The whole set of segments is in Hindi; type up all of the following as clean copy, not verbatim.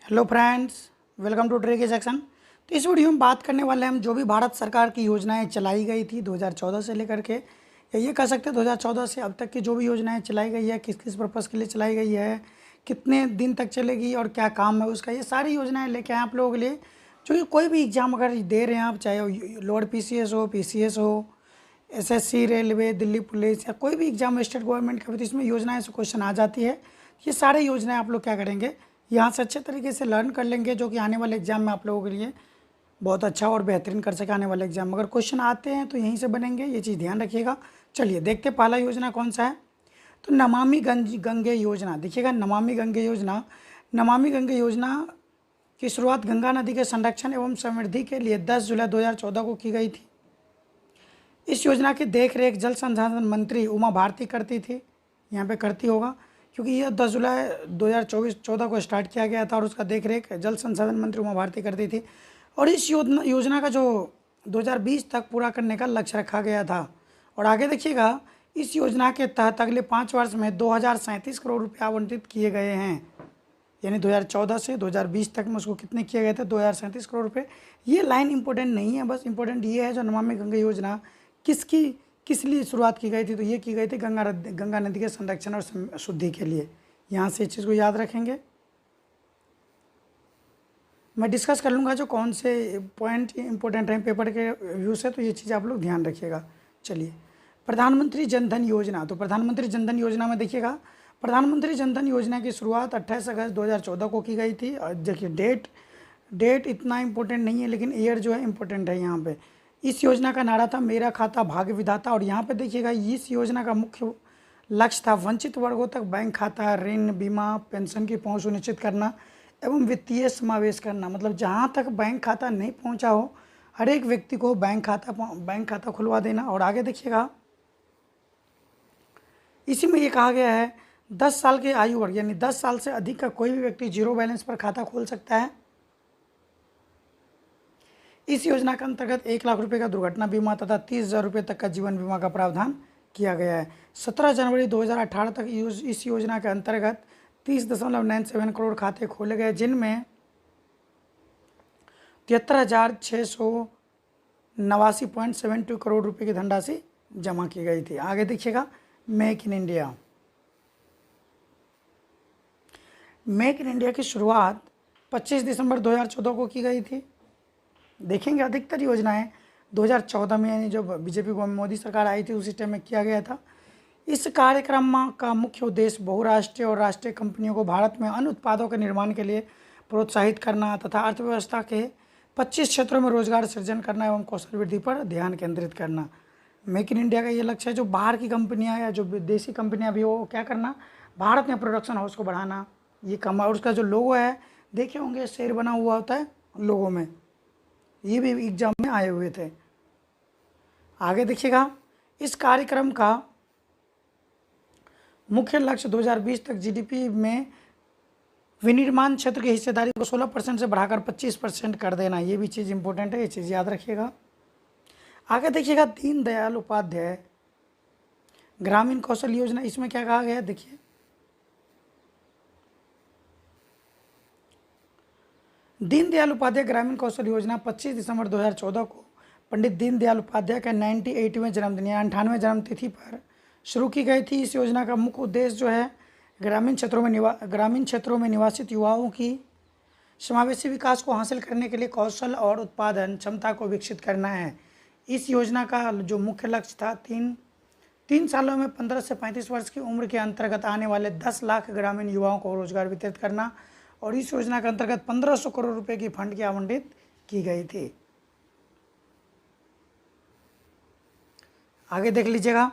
Hello friends, welcome to trek section. तो इस वीडियो में बात करने वाले हैं हम जो भी भारत सरकार की योजनाएं चलाई गई थी 2014 से लेकर के, या ये कह सकते हैं 2014 से अब तक की जो भी योजनाएं चलाई गई है, किस किस पर्पज़ के लिए चलाई गई है, कितने दिन तक चलेगी और क्या काम है उसका, ये सारी योजनाएं लेके आए आप लोगों के लिए। जो कि कोई भी एग्ज़ाम अगर दे रहे हैं आप, चाहे लोअर PCS हो, PCS हो, SSC, रेलवे, दिल्ली पुलिस, या कोई भी एग्जाम स्टेट गवर्नमेंट का भी, तो इसमें योजनाएं से क्वेश्चन आ जाती है। ये सारे योजनाएं आप लोग क्या करेंगे, यहाँ से अच्छे तरीके से लर्न कर लेंगे, जो कि आने वाले एग्जाम में आप लोगों के लिए बहुत अच्छा और बेहतरीन कर सके। आने वाले एग्जाम में अगर क्वेश्चन आते हैं तो यहीं से बनेंगे, ये चीज़ ध्यान रखिएगा। चलिए देखते पहला योजना कौन सा है। तो नमामि गंगे योजना, देखिएगा नमामि गंगे योजना। नमामि गंगे योजना की शुरुआत गंगा नदी के संरक्षण एवं समृद्धि के लिए 10 जुलाई 2014 को की गई थी। इस योजना की देखरेख जल संसाधन मंत्री उमा भारती करती थी, यहाँ पे करती होगा, क्योंकि यह 10 जुलाई 2014 को स्टार्ट किया गया था और उसका देखरेख जल संसाधन मंत्री उमा भारती करती थी। और इस योजना का जो 2020 तक पूरा करने का लक्ष्य रखा गया था। और आगे देखिएगा, इस योजना के तहत अगले 5 वर्ष में 2037 करोड़ रुपये आवंटित किए गए हैं। यानी 2014 से 2020 तक में उसको कितने किए गए थे, 2037 करोड़ रुपये। ये लाइन इंपॉर्टेंट नहीं है, बस इंपॉर्टेंट ये है जो नमामि गंगा योजना किस लिए शुरुआत की गई थी। तो ये की गई थी गंगा नदी के संरक्षण और शुद्धि के लिए। यहाँ से इस चीज़ को याद रखेंगे। मैं डिस्कस कर लूँगा जो कौन से पॉइंट इंपॉर्टेंट हैं पेपर के व्यू से, तो ये चीज़ आप लोग ध्यान रखिएगा। चलिए, प्रधानमंत्री जनधन योजना। तो प्रधानमंत्री जनधन योजना में देखिएगा, प्रधानमंत्री जनधन योजना की शुरुआत 28 अगस्त 2014 को की गई थी। और देखिए डेट इतना इम्पोर्टेंट नहीं है, लेकिन ईयर जो है इम्पोर्टेंट है यहाँ पे। इस योजना का नारा था मेरा खाता भाग्य विधाता। और यहाँ पे देखिएगा, इस योजना का मुख्य लक्ष्य था वंचित वर्गों तक बैंक खाता, ऋण, बीमा, पेंशन की पहुँच सुनिश्चित करना एवं वित्तीय समावेश करना। मतलब जहाँ तक बैंक खाता नहीं पहुँचा हो, हर एक व्यक्ति को बैंक खाता खुलवा देना। और आगे देखिएगा, इसी में ये कहा गया है 10 साल की आयु वर्ग, यानी 10 साल से अधिक का कोई भी व्यक्ति जीरो बैलेंस पर खाता खोल सकता है। इस योजना के अंतर्गत 1 लाख रुपए का दुर्घटना बीमा तथा 30,000 रुपये तक का जीवन बीमा का प्रावधान किया गया है। 17 जनवरी 2018 तक इस योजना के अंतर्गत 30.97 करोड़ खाते खोले गए, जिनमें 73,689.72 करोड़ रुपए की धनराशि जमा की गई थी। आगे देखिएगा, make in India. Make in India की शुरुआत 25 दिसंबर 2014 को की गई थी। देखेंगे अधिकतर योजनाएं 2014 में, यानी जो बीजेपी मोदी सरकार आई थी उसी टाइम में किया गया था। इस कार्यक्रम का मुख्य उद्देश्य बहुराष्ट्रीय और राष्ट्रीय कंपनियों को भारत में अन्य उत्पादों के निर्माण के लिए प्रोत्साहित करना तथा अर्थव्यवस्था के 25 क्षेत्रों में रोजगार सृजन करना एवं कौशल वृद्धि पर ध्यान केंद्रित करना। मेक इन इंडिया का ये लक्ष्य है, जो बाहर की कंपनियां या जो विदेशी कंपनियां भी वो क्या करना, भारत में प्रोडक्शन हाउस को बढ़ाना, ये कम। और उसका जो लोगो है देखे होंगे, शेर बना हुआ होता है लोगों में, ये भी एग्जाम में आए हुए थे। आगे देखिएगा, इस कार्यक्रम का मुख्य लक्ष्य 2020 तक GDP में विनिर्माण क्षेत्र की हिस्सेदारी को 16% से बढ़ाकर 25% कर देना। ये भी चीज़ इंपॉर्टेंट है, ये चीज़ याद रखिएगा। आगे देखिएगा, दीनदयाल उपाध्याय ग्रामीण कौशल योजना। इसमें क्या कहा गया है, देखिए दीनदयाल उपाध्याय ग्रामीण कौशल योजना 25 दिसंबर 2014 को पंडित दीनदयाल उपाध्याय का 98वें जन्मदिन या 98वें जन्मतिथि पर शुरू की गई थी। इस योजना का मुख्य उद्देश्य जो है ग्रामीण क्षेत्रों में निवासित युवाओं की समावेशी विकास को हासिल करने के लिए कौशल और उत्पादन क्षमता को विकसित करना है। इस योजना का जो मुख्य लक्ष्य था, तीन सालों में 15 से 35 वर्ष की उम्र के अंतर्गत आने वाले 10 लाख ग्रामीण युवाओं को रोजगार वितरित करना। और इस योजना के अंतर्गत 1500 करोड़ रुपए की फंड की आवंटित की गई थी। आगे देख लीजिएगा,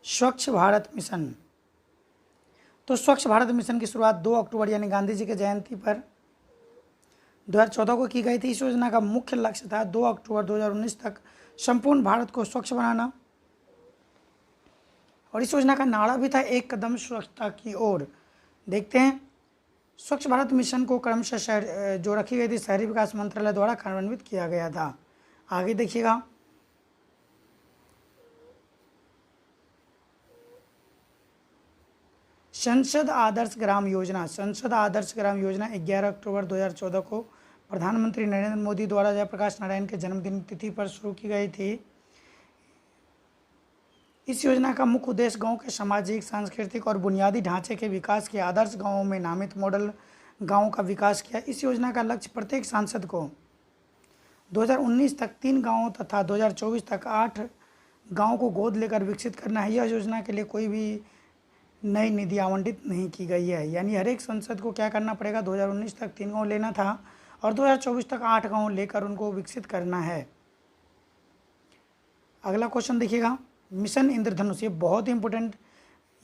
स्वच्छ भारत मिशन। तो स्वच्छ भारत मिशन की शुरुआत 2 अक्टूबर यानी गांधी जी की जयंती पर 2014 को की गई थी। इस योजना का मुख्य लक्ष्य था 2 अक्टूबर 2019 तक संपूर्ण भारत को स्वच्छ बनाना। और इस योजना का नारा भी था, एक कदम स्वच्छता की ओर। देखते हैं, स्वच्छ भारत मिशन को क्रमशः शहर जो रखी गई थी शहरी विकास मंत्रालय द्वारा कार्यान्वित किया गया था। आगे देखिएगा, संसद आदर्श ग्राम योजना, संसद आदर्श ग्राम योजना 11 अक्टूबर 2014 को प्रधानमंत्री नरेंद्र मोदी द्वारा जयप्रकाश नारायण के जन्मदिन तिथि पर शुरू की गई थी। इस योजना का मुख्य उद्देश्य गांव के सामाजिक, सांस्कृतिक और बुनियादी ढांचे के विकास के आदर्श गांवों में नामित मॉडल गांवों का विकास किया। इस योजना का लक्ष्य प्रत्येक सांसद को 2019 तक 3 गांवों तथा 2024 तक 8 गांवों को गोद लेकर विकसित करना है। यह योजना के लिए कोई भी नई निधि आवंटित नहीं की गई है, यानी हर एक संसद को क्या करना पड़ेगा, 2019 तक 3 गांव लेना था और 2024 तक 8 गांव लेकर उनको विकसित करना है। अगला क्वेश्चन देखिएगा, मिशन इंद्रधनुष, ये बहुत ही इंपॉर्टेंट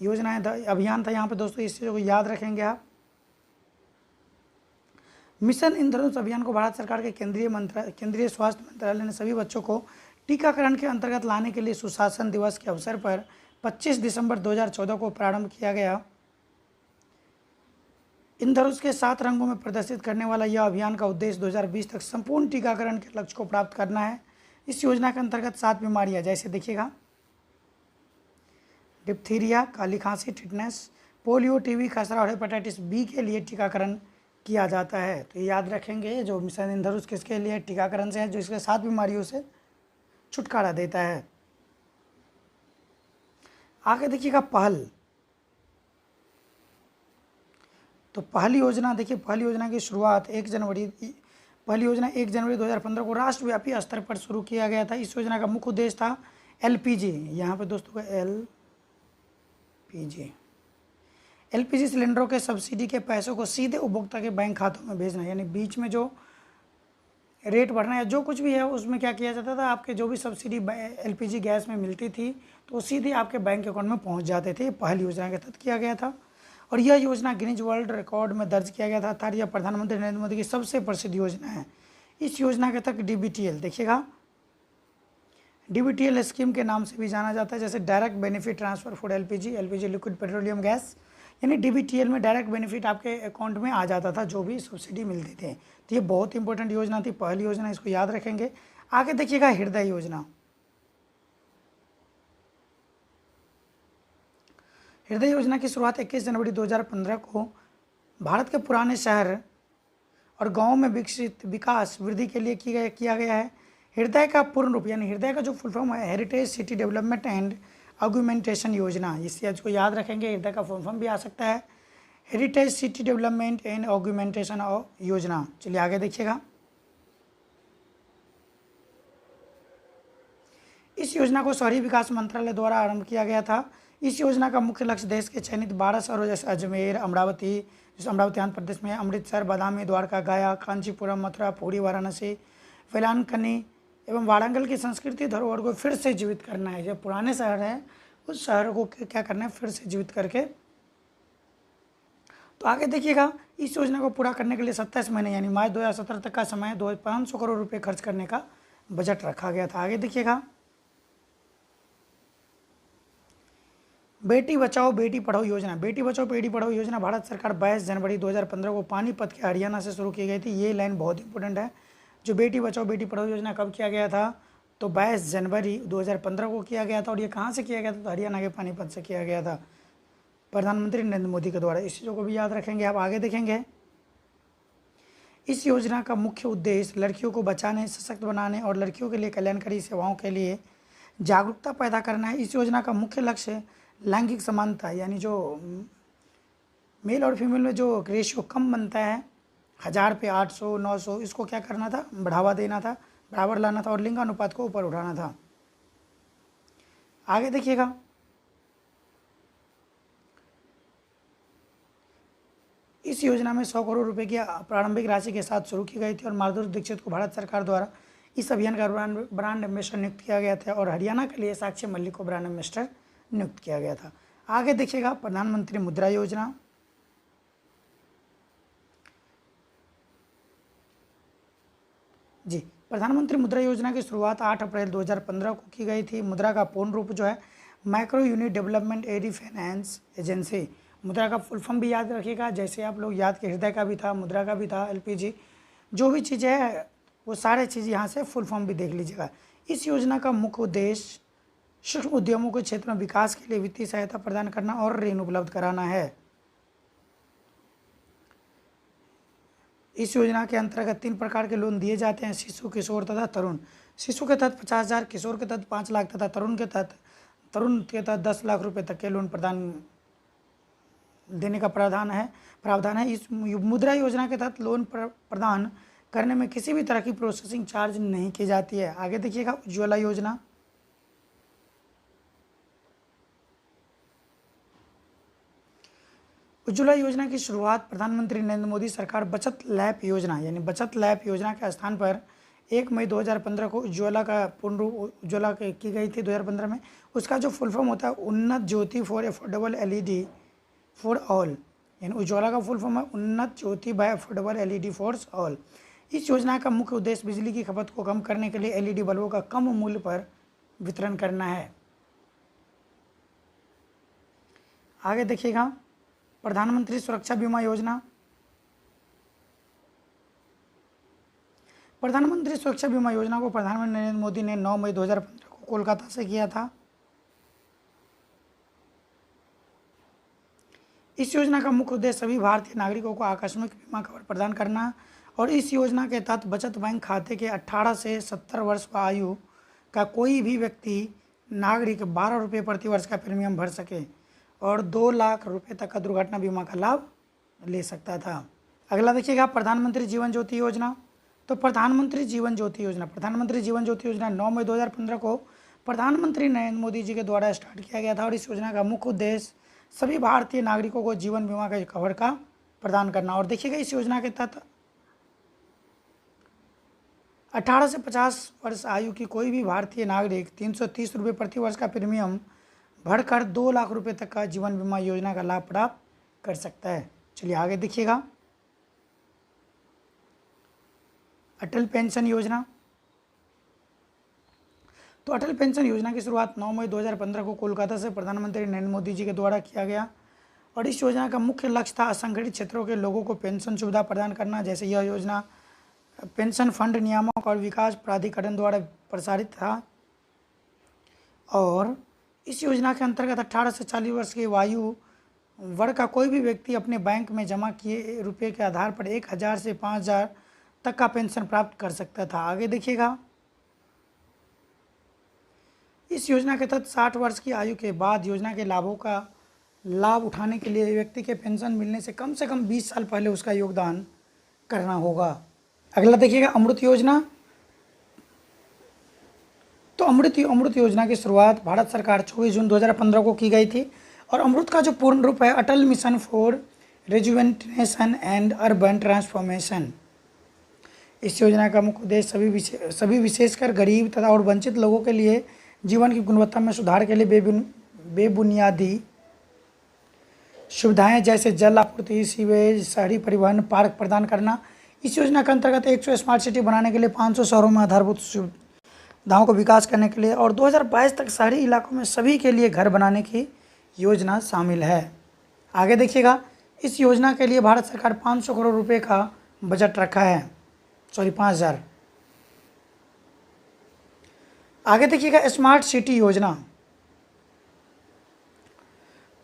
योजना है, अभियान था यहाँ पे दोस्तों, इस चीज़ को याद रखेंगे आप। मिशन इंद्रधनुष अभियान को भारत सरकार के केंद्रीय स्वास्थ्य मंत्रालय ने सभी बच्चों को टीकाकरण के अंतर्गत लाने के लिए सुशासन दिवस के अवसर पर 25 दिसंबर 2014 को प्रारंभ किया गया। इंद्रधनुष के 7 रंगों में प्रदर्शित करने वाला यह अभियान का उद्देश्य 2020 तक संपूर्ण टीकाकरण के लक्ष्य को प्राप्त करना है। इस योजना के अंतर्गत 7 बीमारियां जैसे देखिएगा, डिप्थीरिया, काली खांसी, टिटनेस, पोलियो, टीबी, खसरा और हेपेटाइटिस बी के लिए टीकाकरण किया जाता है। तो ये याद रखेंगे, जो मिशन इंद्रधनुष किसके लिए टीकाकरण से है, जो इसके 7 बीमारियों से छुटकारा देता है। आगे देखिएगा पहल, तो पहल योजना देखिए, पहल योजना की शुरुआत 1 जनवरी 2015 को राष्ट्रव्यापी स्तर पर शुरू किया गया था। इस योजना का मुख्य उद्देश्य था एलपीजी, यहाँ पे दोस्तों का एलपीजी सिलेंडरों के सब्सिडी के पैसों को सीधे उपभोक्ता के बैंक खातों में भेजना, यानी बीच में जो रेट बढ़ना या जो कुछ भी है उसमें क्या किया जाता था, आपके जो भी सब्सिडी एलपीजी गैस में मिलती थी तो वो सीधे आपके बैंक अकाउंट में पहुंच जाते थे। पहल योजना के तहत किया गया था और यह योजना गिनीज वर्ल्ड रिकॉर्ड में दर्ज किया गया था अर्थात यह प्रधानमंत्री नरेंद्र मोदी की सबसे प्रसिद्ध योजना है। इस योजना के तहत डीबीटीएल देखिएगा, डीबीटीएल स्कीम के नाम से भी जाना जाता है, जैसे direct benefit transfer for LPG liquid petroleum gas, यानी डीबीटीएल में डायरेक्ट बेनिफिट आपके अकाउंट में आ जाता था जो भी सब्सिडी मिलती थी। तो ये बहुत इंपॉर्टेंट योजना थी, पहली योजना, इसको याद रखेंगे। आगे देखिएगा हृदय योजना, हृदय योजना की शुरुआत 21 जनवरी 2015 को भारत के पुराने शहर और गाँव में विकास वृद्धि के लिए किया गया है। हृदय का पूर्ण रूप, यानी हृदय का जो फुल फॉर्म है heritage city development and augmentation योजना, इस चीज़ को याद रखेंगे, हृदय का फुल फॉर्म भी आ सकता है heritage city development and augmentation योजना। चलिए आगे देखिएगा, इस योजना को शहरी विकास मंत्रालय द्वारा आरंभ किया गया था। इस योजना का मुख्य लक्ष्य देश के चयनित 12 शहरों जैसे अजमेर, अमरावती, जैसे अमरावती आंध्र प्रदेश में, अमृतसर, बादामी, द्वारका, गया, कांचीपुरम, मथुरा, पुरी, वाराणसी, वेलांकनी एवं वारंगल की संस्कृति धरोहर को फिर से जीवित करना है। जो पुराने शहर हैं उस शहर को क्या करना है, फिर से जीवित करके। तो आगे देखिएगा, इस योजना को पूरा करने के लिए 27 महीने यानी मार्च 2017 तक का समय 500 करोड़ रुपये खर्च करने का बजट रखा गया था। आगे देखिएगा, बेटी बचाओ बेटी पढ़ाओ योजना, बेटी बचाओ बेटी पढ़ाओ योजना भारत सरकार 22 जनवरी 2015 को पानीपत के हरियाणा से शुरू की गई थी। ये लाइन बहुत इंपॉर्टेंट है। जो बेटी बचाओ बेटी पढ़ाओ योजना कब किया गया था, तो 22 जनवरी 2015 को किया गया था और ये कहाँ से किया गया था, तो हरियाणा के पानीपत से किया गया था प्रधानमंत्री नरेंद्र मोदी के द्वारा। इस चीज़ों को भी याद रखेंगे आप। आगे देखेंगे, इस योजना का मुख्य उद्देश्य लड़कियों को बचाने, सशक्त बनाने और लड़कियों के लिए कल्याणकारी सेवाओं के लिए जागरूकता पैदा करना है। इस योजना का मुख्य लक्ष्य लैंगिक समानता, यानी जो मेल और फीमेल में जो रेशियो कम बनता है 1000 पे 800 900, इसको क्या करना था, बढ़ावा देना था, बराबर लाना था और लिंगानुपात को ऊपर उठाना था। आगे देखिएगा, इस योजना में 100 करोड़ रुपए की प्रारंभिक राशि के साथ शुरू की गई थी और माधुरी दीक्षित को भारत सरकार द्वारा इस अभियान का ब्रांड एम्बेसडर नियुक्त किया गया था और हरियाणा के लिए साक्षी मल्लिक को ब्रांड एम्बेसडर नियुक्त किया गया था। आगे देखिएगा, प्रधानमंत्री मुद्रा योजना, जी प्रधानमंत्री मुद्रा योजना की शुरुआत 8 अप्रैल 2015 को की गई थी। मुद्रा का पूर्ण रूप जो है micro unit development and finance agency. Mudra का फुल फॉर्म भी याद रखिएगा, जैसे आप लोग याद के हृदय का भी था, मुद्रा का भी था, एलपीजी जो भी चीज़ें है वो सारे चीज़ यहाँ से फुल फॉर्म भी देख लीजिएगा। इस योजना का मुख्य उद्देश्य सूक्ष्म उद्यमों के क्षेत्र में विकास के लिए वित्तीय सहायता प्रदान करना और ऋण उपलब्ध कराना है। इस योजना के अंतर्गत 3 प्रकार के लोन दिए जाते हैं: शिशु, किशोर तथा तरुण। शिशु के तहत 50,000, किशोर के तहत 5 लाख तथा तरुण के तहत 10 लाख रुपए तक के लोन प्रदान देने का प्रावधान है। इस मुद्रा योजना के तहत लोन प्रदान करने में किसी भी तरह की प्रोसेसिंग चार्ज नहीं की जाती है। आगे देखिएगा उज्ज्वला योजना। उज्ज्वला योजना की शुरुआत प्रधानमंत्री नरेंद्र मोदी सरकार बचत लैप योजना यानी बचत लैप योजना के स्थान पर 1 मई 2015 को उज्ज्वला का पूर्ण रूप उज्ज्वला की गई थी 2015 में। उसका जो फुल फॉर्म होता है Unnat Jyoti for affordable LED for all, यानी उज्ज्वला का फुल फॉर्म है Unnat Jyoti by affordable LED for all. इस योजना का मुख्य उद्देश्य बिजली की खपत को कम करने के लिए एलईडी बल्बों का कम मूल्य पर वितरण करना है। आगे देखिएगा प्रधानमंत्री सुरक्षा बीमा योजना। प्रधानमंत्री सुरक्षा बीमा योजना को प्रधानमंत्री नरेंद्र मोदी ने 9 मई 2015 को कोलकाता से किया था। इस योजना का मुख्य उद्देश्य सभी भारतीय नागरिकों को आकस्मिक बीमा कवर प्रदान करना और इस योजना के तहत बचत बैंक खाते के 18 से 70 वर्ष का आयु का कोई भी व्यक्ति नागरिक 12 रुपये प्रति वर्ष का प्रीमियम भर सके और 2 लाख रुपए तक का दुर्घटना बीमा का लाभ ले सकता था। अगला देखिएगा प्रधानमंत्री जीवन ज्योति योजना। तो प्रधानमंत्री जीवन ज्योति योजना 9 मई 2015 को प्रधानमंत्री नरेंद्र मोदी जी के द्वारा स्टार्ट किया गया था और इस योजना का मुख्य उद्देश्य सभी भारतीय नागरिकों को जीवन बीमा का कवर का प्रदान करना। और देखिएगा इस योजना के तहत 18 से 50 वर्ष आयु की कोई भी भारतीय नागरिक 330 रुपये प्रति वर्ष का प्रीमियम भरकर 2 लाख रुपए तक का जीवन बीमा योजना का लाभ प्राप्त कर सकता है। चलिए आगे देखिएगा अटल पेंशन योजना। तो अटल पेंशन योजना की शुरुआत 9 मई 2015 को कोलकाता से प्रधानमंत्री नरेंद्र मोदी जी के द्वारा किया गया और इस योजना का मुख्य लक्ष्य था असंगठित क्षेत्रों के लोगों को पेंशन सुविधा प्रदान करना। जैसे यह योजना पेंशन फंड नियामक और विकास प्राधिकरण द्वारा प्रसारित था और इस योजना के अंतर्गत 18 से 40 वर्ष की आयु वर्ग का कोई भी व्यक्ति अपने बैंक में जमा किए रुपये के आधार पर 1,000 से 5,000 तक का पेंशन प्राप्त कर सकता था। आगे देखिएगा इस योजना के तहत 60 वर्ष की आयु के बाद योजना के लाभों का लाभ उठाने के लिए व्यक्ति के पेंशन मिलने से कम 20 साल पहले उसका योगदान करना होगा। अगला देखिएगा अमृत योजना। तो अमृत योजना की शुरुआत भारत सरकार 24 जून 2015 को की गई थी और अमृत का जो पूर्ण रूप है Atal mission for rejuvenation and urban transformation. इस योजना का मुख्य उद्देश्य सभी विशेषकर गरीब तथा और वंचित लोगों के लिए जीवन की गुणवत्ता में सुधार के लिए बेबुनियादी सुविधाएं जैसे जल आपूर्ति, सीवेज, शहरी परिवहन, पार्क प्रदान करना। इस योजना के अंतर्गत 100 स्मार्ट सिटी बनाने के लिए 500 शहरों में आधारभूत सुविधाओं को विकास करने के लिए और 2022 तक शहरी इलाकों में सभी के लिए घर बनाने की योजना शामिल है। आगे देखिएगा इस योजना के लिए भारत सरकार 500 करोड़ रुपए का बजट रखा है, 5,000। आगे देखिएगा स्मार्ट सिटी योजना।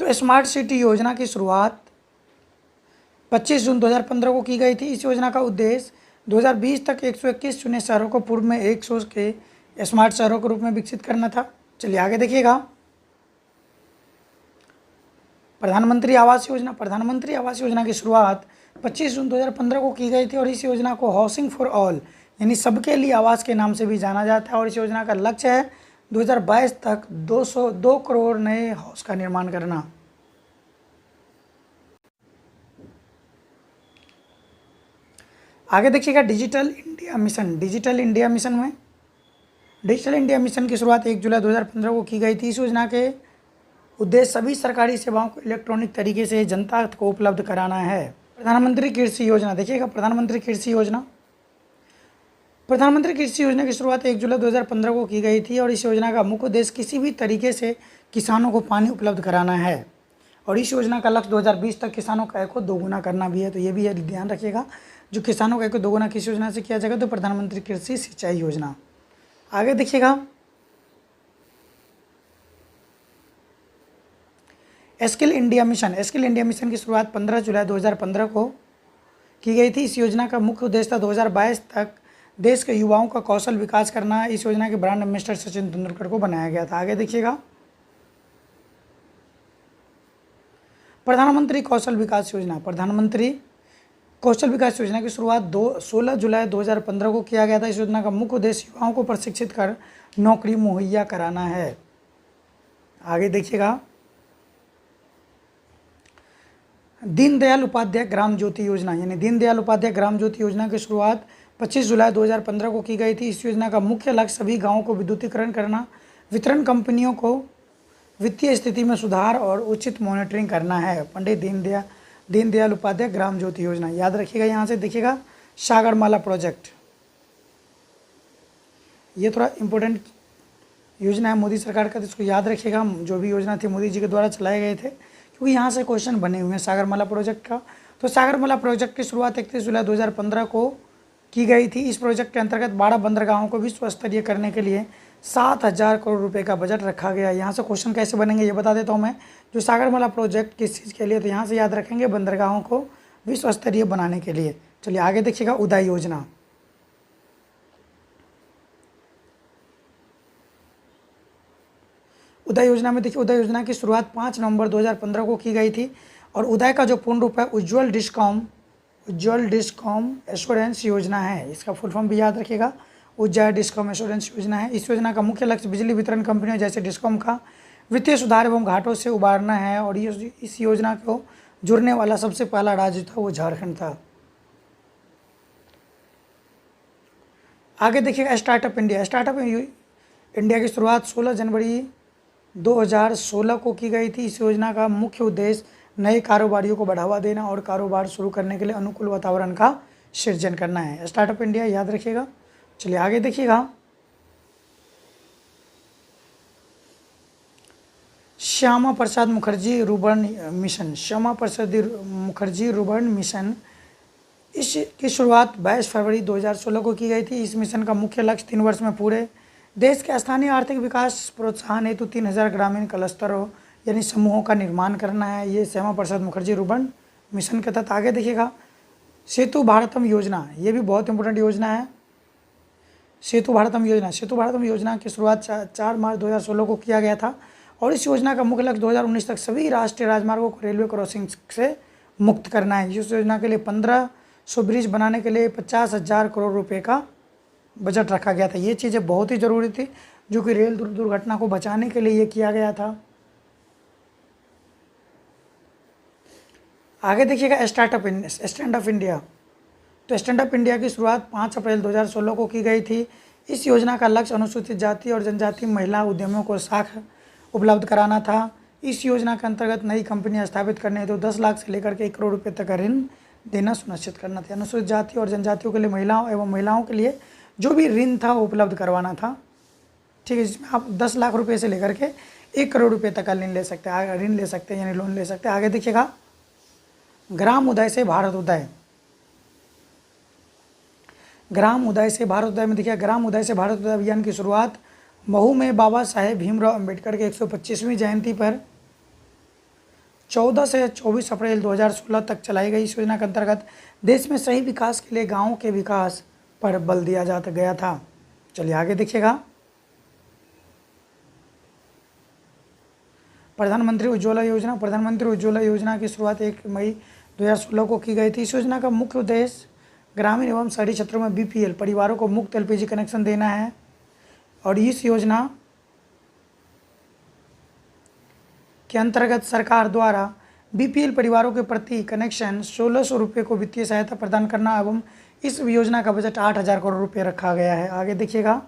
तो स्मार्ट सिटी योजना की शुरुआत 25 जून 2015 को की गई थी। इस योजना का उद्देश्य 2020 तक 121 चुने शहरों को पूर्व में 100 के स्मार्ट शहरों के रूप में विकसित करना था। चलिए आगे देखिएगा प्रधानमंत्री आवास योजना। प्रधानमंत्री आवास योजना की शुरुआत 25 जून 2015 को की गई थी और इस योजना को हाउसिंग फॉर ऑल यानी सबके लिए आवास के नाम से भी जाना जाता है और इस योजना का लक्ष्य है 2022 तक 202 करोड़ नए हाउस का निर्माण करना। आगे देखिएगा digital India mission. Digital India mission की शुरुआत 1 जुलाई 2015 को की गई थी। इस योजना के उद्देश्य सभी सरकारी सेवाओं को इलेक्ट्रॉनिक तरीके से जनता को उपलब्ध कराना है। प्रधानमंत्री कृषि योजना। देखिएगा प्रधानमंत्री कृषि योजना की शुरुआत 1 जुलाई 2015 को की गई थी और इस योजना का मुख्य उद्देश्य किसी भी तरीके से किसानों को पानी उपलब्ध कराना है और इस योजना का लक्ष्य 2020 तक किसानों का आय को दोगुना करना भी है। तो ये भी ध्यान रखिएगा, जो किसानों का आय को दोगुना किस योजना से किया जाएगा, तो प्रधानमंत्री कृषि सिंचाई योजना। आगे देखिएगा स्किल इंडिया मिशन की शुरुआत 15 जुलाई 2015 को की गई थी। इस योजना का मुख्य उद्देश्य था 2022 तक देश के युवाओं का कौशल विकास करना। इस योजना के ब्रांड मिस्टर सचिन तेंदुलकर को बनाया गया था। आगे देखिएगा, प्रधानमंत्री कौशल विकास योजना। प्रधानमंत्री कौशल विकास योजना की शुरुआत 16 जुलाई 2015 को किया गया था। इस योजना का मुख्य उद्देश्य युवाओं को प्रशिक्षित कर नौकरी मुहैया कराना है। आगे देखिएगा, दीनदयाल उपाध्याय ग्राम ज्योति योजना, यानी दीनदयाल उपाध्याय ग्राम ज्योति योजना की शुरुआत 25 जुलाई 2015 को की गई थी। इस योजना का मुख्य लक्ष्य सभी गांवों को विद्युतीकरण करना, वितरण कंपनियों को वित्तीय स्थिति में सुधार और उचित मॉनिटरिंग करना है। पंडित दीनदयाल उपाध्याय ग्राम ज्योति योजना, याद रखिएगा। यहाँ से देखिएगा, सागरमाला प्रोजेक्ट, ये थोड़ा इम्पोर्टेंट योजना है मोदी सरकार का, तो इसको याद रखिएगा। जो भी योजना थी मोदी जी के द्वारा चलाए गए थे, क्योंकि यहाँ से क्वेश्चन बने हुए हैं सागरमाला प्रोजेक्ट का। तो सागरमाला प्रोजेक्ट की शुरुआत 31 जुलाई 2015 को की गई थी। इस प्रोजेक्ट के अंतर्गत 12 बंदरगाहों को विश्व स्तरीय करने के लिए 7,000 करोड़ रुपए का बजट रखा गया। यहाँ से क्वेश्चन कैसे बनेंगे ये बता देता हूँ मैं। जो सागरमाला प्रोजेक्ट किस चीज़ के लिए, तो यहाँ से याद रखेंगे बंदरगाहों को विश्व स्तरीय बनाने के लिए। चलिए आगे देखिएगा, उदय योजना। उदय योजना में देखिए, उदय योजना की शुरुआत 5 नवंबर 2015 को की गई थी। और उदय का जो पूर्ण रूप है उज्ज्वल डिस्कॉम एश्योरेंस योजना है। इसका फुल फॉर्म भी याद रखिएगा, उज्जैन डिस्कॉम एश्योरेंस योजना है। इस योजना का मुख्य लक्ष्य बिजली वितरण कंपनियों जैसे डिस्कॉम का वित्तीय सुधार एवं घाटों से उबारना है। और इस योजना को जुड़ने वाला सबसे पहला राज्य था वो झारखंड था। आगे देखिएगा, स्टार्टअप इंडिया। स्टार्टअप इंडिया की शुरुआत 16 जनवरी 2016 को की गई थी। इस योजना का मुख्य उद्देश्य नए कारोबारियों को बढ़ावा देना और कारोबार शुरू करने के लिए अनुकूल वातावरण का सृजन करना है। स्टार्टअप इंडिया, याद रखिएगा। चलिए आगे देखिएगा, Shyama Prasad Mukherjee rurban mission. Shyama Prasad Mukherjee rurban mission, इसकी शुरुआत 22 फरवरी 2016 को की गई थी। इस मिशन का मुख्य लक्ष्य 3 वर्ष में पूरे देश के स्थानीय आर्थिक विकास प्रोत्साहन हेतु 3000 ग्रामीण क्लस्टरों यानी समूहों का निर्माण करना है। ये श्यामा प्रसाद मुखर्जी रुर्बन मिशन के तहत। आगे देखिएगा, सेतु भारतम योजना, ये भी बहुत इंपॉर्टेंट योजना है। सेतु भारतम योजना की शुरुआत 4 मार्च 2016 को किया गया था। और इस योजना का मुख्य लक्ष्य 2019 तक सभी राष्ट्रीय राजमार्गों को रेलवे क्रॉसिंग से मुक्त करना है। इस योजना के लिए 1500 ब्रिज बनाने के लिए 50,000 करोड़ रुपए का बजट रखा गया था। ये चीज़ें बहुत ही ज़रूरी थी, जो कि रेल दुर्घटना को बचाने के लिए ये किया गया था। आगे देखिएगा, स्टैंड अप इंडिया। तो स्टैंड अप इंडिया की शुरुआत 5 अप्रैल 2016 को की गई थी। इस योजना का लक्ष्य अनुसूचित जाति और जनजाति महिला उद्यमियों को साख उपलब्ध कराना था। इस योजना के अंतर्गत नई कंपनियां स्थापित करने हेतु 10 लाख से लेकर के 1 करोड़ रुपये तक का ऋण देना सुनिश्चित करना था। अनुसूचित जाति और जनजातियों के लिए महिलाओं के लिए जो भी ऋण था वो उपलब्ध करवाना था। ठीक है, जिसमें आप 10 लाख रुपये से लेकर के 1 करोड़ रुपये तक का ऋण ले सकते हैं, यानी लोन ले सकते हैं। आगे देखिएगा, ग्राम उदय से भारत उदय। ग्राम उदय से भारत उदय में देखिए, ग्राम उदय से भारत उदय अभियान की शुरुआत महू में बाबा साहेब भीमराव अंबेडकर के 125वीं जयंती पर 14 से 24 अप्रैल 2016 तक चलाई गई। इस योजना के अंतर्गत देश में सही विकास के लिए गाँव के विकास पर बल दिया जाता गया था। चलिए आगे देखिएगा, प्रधानमंत्री उज्ज्वला योजना। प्रधानमंत्री उज्ज्वला योजना की शुरुआत 1 मई 2016 को की गई थी। इस योजना का मुख्य उद्देश्य ग्रामीण एवं शहरी क्षेत्रों में बीपीएल परिवारों को मुफ्त एलपीजी कनेक्शन देना है। और इस योजना के अंतर्गत सरकार द्वारा बीपीएल परिवारों के प्रति कनेक्शन 1600 रुपये को वित्तीय सहायता प्रदान करना एवं इस योजना का बजट 8,000 करोड़ रुपये रखा गया है। आगे देखिएगा,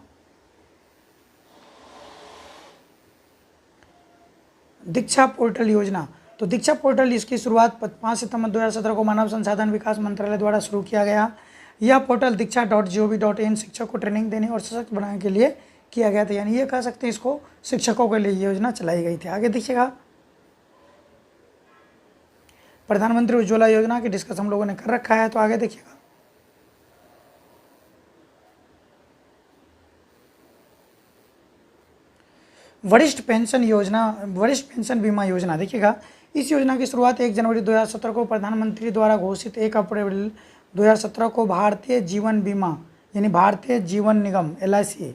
दीक्षा पोर्टल योजना। तो दीक्षा पोर्टल, इसकी शुरुआत 5 सितंबर 2017 को मानव संसाधन विकास मंत्रालय द्वारा शुरू किया गया। यह पोर्टल दीक्षा.gov.in शिक्षक को ट्रेनिंग देने और सशक्त बनाने के लिए किया गया था, यानी ये कह सकते हैं इसको शिक्षकों के लिए योजना चलाई गई थी। आगे देखिएगा, प्रधानमंत्री उज्ज्वला योजना की डिस्कस हम लोगों ने कर रखा है। तो आगे देखिएगा, वरिष्ठ पेंशन बीमा योजना। देखिएगा, इस योजना की शुरुआत 1 जनवरी 2017 को प्रधानमंत्री द्वारा घोषित 1 अप्रैल 2017 को भारतीय जीवन बीमा यानी भारतीय जीवन निगम LIC,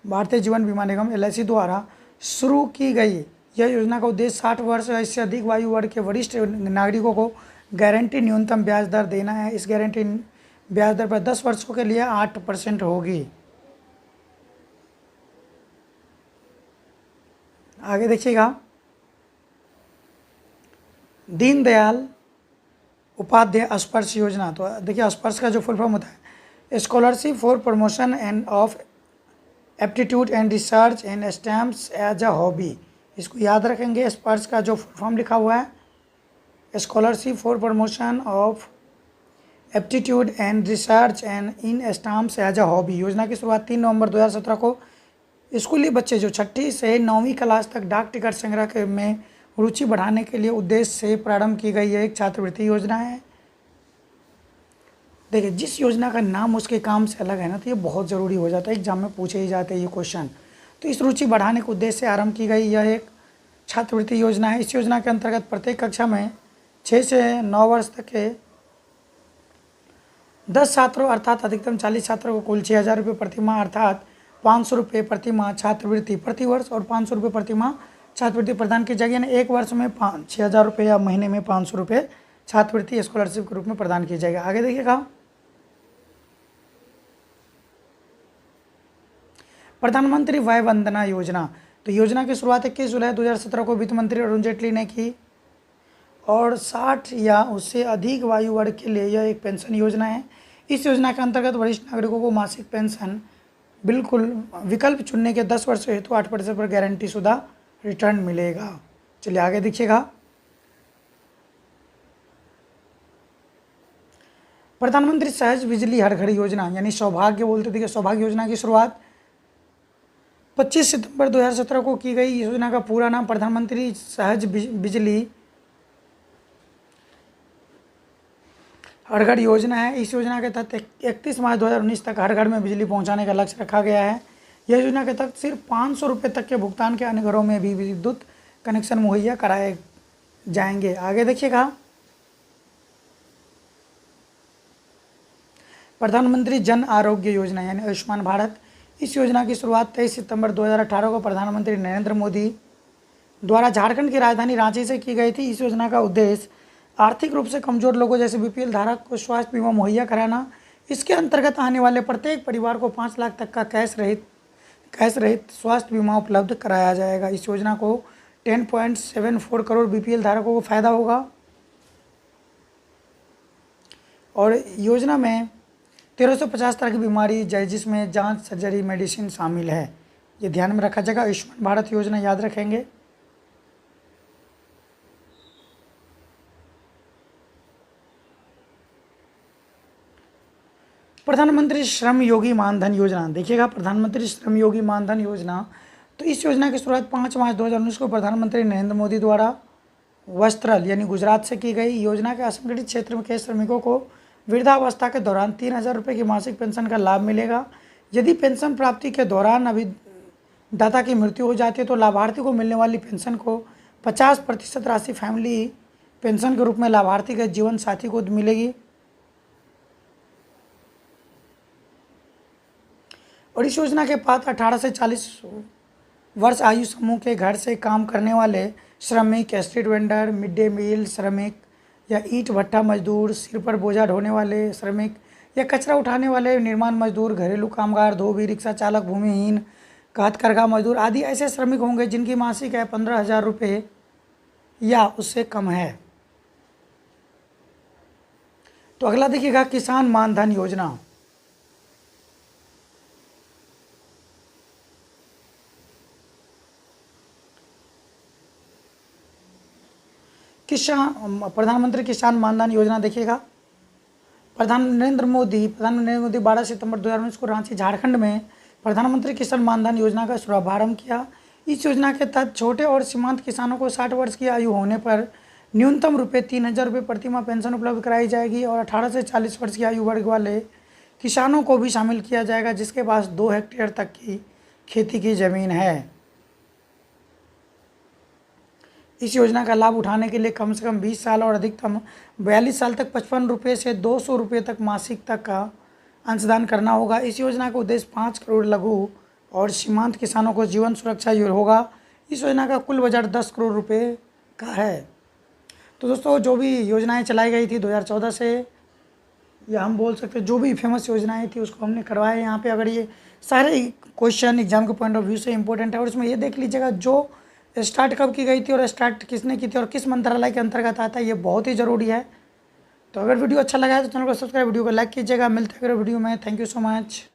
भारतीय जीवन बीमा निगम LIC द्वारा शुरू की गई यह योजना का उद्देश्य 60 वर्ष या इससे अधिक आयु वर्ग के वरिष्ठ नागरिकों को गारंटी न्यूनतम ब्याज दर देना है। इस गारंटी ब्याज दर पर 10 वर्षों के लिए 8% होगी। आगे देखिएगा, दीनदयाल उपाध्याय स्पर्श योजना। तो देखिए स्पर्श का जो फुल फॉर्म होता है scholarship for promotion and of aptitude and research and stamps as a hobby. इसको याद रखेंगे, स्पर्श का जो फुल फॉर्म लिखा हुआ है scholarship for promotion of aptitude and research and in stamps as a hobby. योजना की शुरुआत 3 नवंबर 2017 को स्कूली बच्चे जो 6ठी से 9वीं क्लास तक डाक टिकट संग्रह में रुचि बढ़ाने के लिए उद्देश्य से प्रारंभ की गई एक छात्रवृत्ति योजना है। देखिए जिस योजना का नाम उसके काम से अलग है ना, तो ये बहुत ज़रूरी हो जाता है, एग्जाम में पूछे ही जाते हैं ये क्वेश्चन। तो इस रुचि बढ़ाने के उद्देश्य से आरंभ की गई यह एक छात्रवृत्ति योजना है। इस योजना के अंतर्गत प्रत्येक कक्षा में 6 से 9 वर्ष तक के 10 छात्रों अर्थात अधिकतम 40 छात्रों को कुल 6,000 रुपये प्रतिमाह अर्थात 500 रुपये प्रतिमाह छात्रवृत्ति प्रतिवर्ष और 500 रुपये प्रतिमाह छात्रवृत्ति प्रदान की जाएगी। यानी एक वर्ष में 6,000 रुपये या महीने में 500 रुपये छात्रवृत्ति स्कॉलरशिप के रूप में प्रदान की जाएगी। आगे देखिएगा, प्रधानमंत्री वय वंदना योजना। तो योजना की शुरुआत 21 जुलाई 2017 को वित्त मंत्री अरुण जेटली ने की और 60 या उससे अधिक आयु वर्ग के लिए यह एक पेंशन योजना है। इस योजना के अंतर्गत वरिष्ठ नागरिकों को मासिक पेंशन बिल्कुल विकल्प चुनने के 10 वर्ष हेतु 8% पर गारंटी शुदा रिटर्न मिलेगा। चलिए आगे देखिएगा, प्रधानमंत्री सहज बिजली हर घर योजना यानी सौभाग्य बोलते थे कि सौभाग्य योजना की शुरुआत 25 सितंबर 2017 को की गई। योजना का पूरा नाम प्रधानमंत्री सहज बिजली हर घर योजना है। इस योजना के तहत 31 मार्च 2019 तक हर घर में बिजली पहुंचाने का लक्ष्य रखा गया है। यह योजना के तहत सिर्फ 500 रुपये तक के भुगतान के अन्य घरों में भी विद्युत कनेक्शन मुहैया कराए जाएंगे। आगे देखिएगा, प्रधानमंत्री जन आरोग्य योजना यानी आयुष्मान भारत। इस योजना की शुरुआत 23 सितंबर 2018 को प्रधानमंत्री नरेंद्र मोदी द्वारा झारखंड की राजधानी रांची से की गई थी। इस योजना का उद्देश्य आर्थिक रूप से कमजोर लोगों जैसे BPL धारक को स्वास्थ्य बीमा मुहैया कराना। इसके अंतर्गत आने वाले प्रत्येक परिवार को 5 लाख तक का कैश रहित स्वास्थ्य बीमा उपलब्ध कराया जाएगा। इस योजना को 10.74 करोड़ BPL धारकों को फायदा होगा और योजना में 1350 तरह की बीमारी जिसमें जांच, सर्जरी, मेडिसिन शामिल है। ये ध्यान में रखा जाएगा। आयुष्मान भारत योजना याद रखेंगे। प्रधानमंत्री श्रम योगी मानधन योजना। देखिएगा, प्रधानमंत्री श्रम योगी मानधन योजना। तो इस योजना की शुरुआत 5 मार्च 2019 को प्रधानमंत्री नरेंद्र मोदी द्वारा वस्त्रल यानी गुजरात से की गई। योजना के असंगठित क्षेत्र के श्रमिकों को वृद्धावस्था के दौरान 3,000 रुपये की मासिक पेंशन का लाभ मिलेगा। यदि पेंशन प्राप्ति के दौरान अभिदाता की मृत्यु हो जाती है तो लाभार्थी को मिलने वाली पेंशन को 50% राशि फैमिली पेंशन के रूप में लाभार्थी के जीवन साथी को मिलेगी। और इस योजना के पात्र 18 से 40 वर्ष आयु समूह के घर से काम करने वाले श्रमिक, street vendor, mid day meal श्रमिक या ईंट भट्ठा मजदूर, सिर पर बोझा ढोने वाले श्रमिक या कचरा उठाने वाले निर्माण मजदूर, घरेलू कामगार, धोबी, रिक्शा चालक, भूमिहीन, हथकरघा मजदूर आदि ऐसे श्रमिक होंगे जिनकी मासिक आय 15,000 रुपये या उससे कम है। तो अगला देखिएगा, किसान मानधन योजना। प्रधानमंत्री किसान मानधन योजना देखिएगा। प्रधानमंत्री नरेंद्र मोदी 12 सितंबर 2019 को रांची झारखंड में प्रधानमंत्री किसान मानधन योजना का शुभारंभ किया। इस योजना के तहत छोटे और सीमांत किसानों को 60 वर्ष की आयु होने पर न्यूनतम रुपये 3,000 रुपये प्रतिमाह पेंशन उपलब्ध कराई जाएगी और 18 से 40 वर्ष की आयु वर्ग वाले किसानों को भी शामिल किया जाएगा जिसके पास 2 हेक्टेयर तक की खेती की ज़मीन है। इस योजना का लाभ उठाने के लिए कम से कम 20 साल और अधिकतम 42 साल तक 55 रुपये से 200 रुपये तक मासिक तक का अंशदान करना होगा। इस योजना का उद्देश्य 5 करोड़ लघु और सीमांत किसानों को जीवन सुरक्षा होगा। इस योजना का कुल बजट 10 करोड़ रुपये का है। तो दोस्तों, जो भी योजनाएं चलाई गई थी 2014 से, या हम बोल सकते हैं जो भी फेमस योजनाएं थी उसको हमने करवाया है यहाँ पे। अगर ये सारे क्वेश्चन एग्जाम के पॉइंट ऑफ व्यू से इंपॉर्टेंट है, और इसमें ये देख लीजिएगा जो स्टार्ट कब की गई थी और स्टार्ट किसने की थी और किस मंत्रालय के अंतर्गत आता है, ये बहुत ही ज़रूरी है। तो अगर वीडियो अच्छा लगा है तो चैनल को सब्सक्राइब, वीडियो को लाइक कीजिएगा। मिलते हैं अगले वीडियो में। Thank you so much.